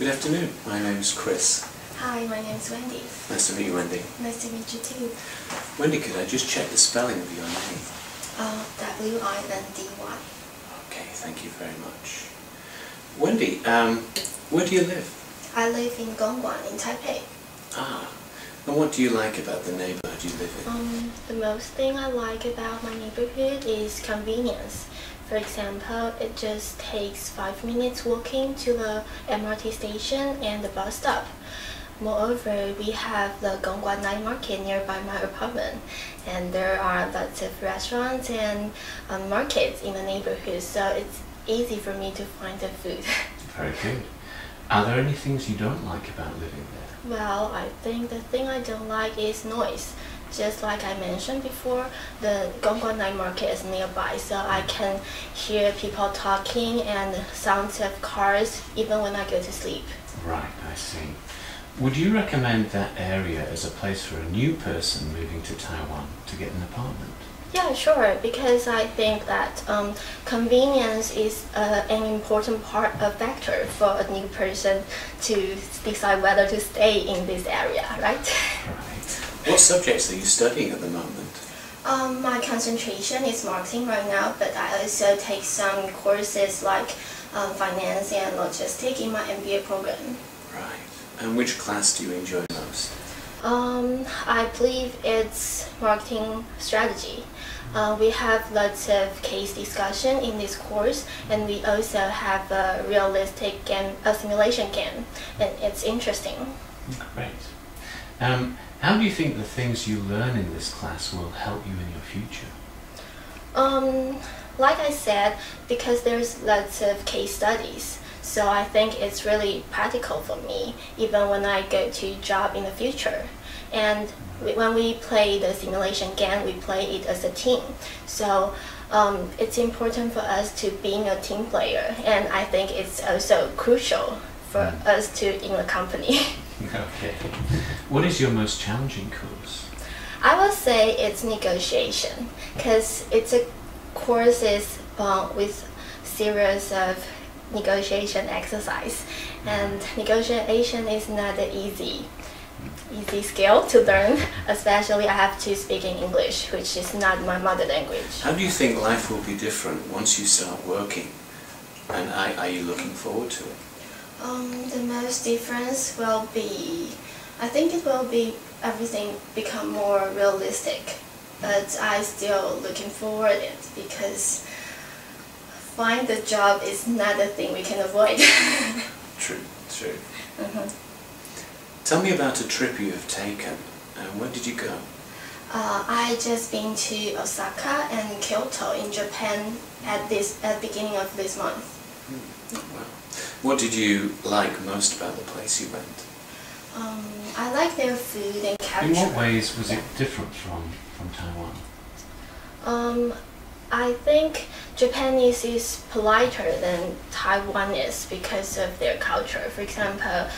Good afternoon. My name is Chris. Hi, my name is Wendy. Nice to meet you, Wendy. Nice to meet you too. Wendy, could I just check the spelling of your name? W-I-N-D-Y. Okay, thank you very much. Wendy, where do you live? I live in Gongguan in Taipei. Ah, and what do you like about the neighborhood you live in? The most thing I like about my neighborhood is convenience. For example, it just takes 5 minutes walking to the MRT station and the bus stop. Moreover, we have the Gongguan Night Market nearby my apartment, and there are lots of restaurants and markets in the neighborhood, so it's easy for me to find the food. Very good. Are there any things you don't like about living there? Well, I think the thing I don't like is noise. Just like I mentioned before, the Gongguan Night Market is nearby, so I can hear people talking and sounds of cars even when I go to sleep. Right, I see. Would you recommend that area as a place for a new person moving to Taiwan to get an apartment? Yeah, sure, because I think that convenience is an important factor for a new person to decide whether to stay in this area, right? Right. What subjects are you studying at the moment? My concentration is marketing right now, but I also take some courses like finance and logistics in my MBA program. Right. And which class do you enjoy most? I believe it's marketing strategy. We have lots of case discussion in this course, and we also have a realistic game, a simulation game, and it's interesting. Great. How do you think the things you learn in this class will help you in your future? Like I said, because there's lots of case studies, so I think it's really practical for me, even when I go to job in the future. And when we play the simulation game, we play it as a team. So it's important for us to being a team player, and I think it's also crucial for us to in the company. Okay. What is your most challenging course? I would say it's negotiation, because it's a course with series of negotiation exercise, and negotiation is not an easy skill to learn, especially I have to speak in English, which is not my mother language. How do you think life will be different once you start working, and are you looking forward to it? The most difference will be, I think it will be everything become more realistic, but I still looking forward it because find the job is not a thing we can avoid. True, true. Tell me about a trip you have taken. Where did you go? I just been to Osaka and Kyoto in Japan at beginning of this month. Wow. What did you like most about the place you went? I like their food and culture. In what ways was it different from Taiwan? I think Japanese is politer than Taiwan is because of their culture. For example,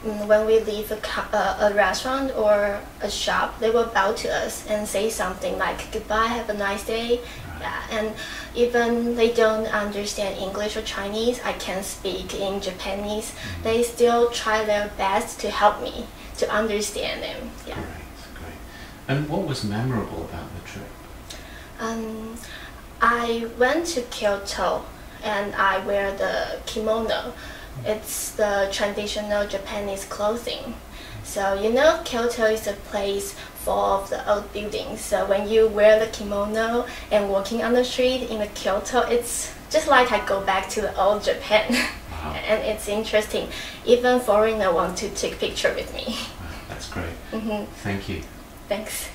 when we leave a restaurant or a shop, they will bow to us and say something like goodbye, have a nice day. Yeah, and even they don't understand English or Chinese, I can speak in Japanese. They still try their best to help me to understand them. Yeah. Great, great. And what was memorable about the trip? I went to Kyoto and I wear the kimono. It's the traditional Japanese clothing. So you know Kyoto is a place full of the old buildings. So when you wear the kimono and walking on the street in the Kyoto, it's just like I go back to the old Japan. Wow. And it's interesting. Even foreigners want to take a picture with me. Wow, that's great. Thank you. Thanks.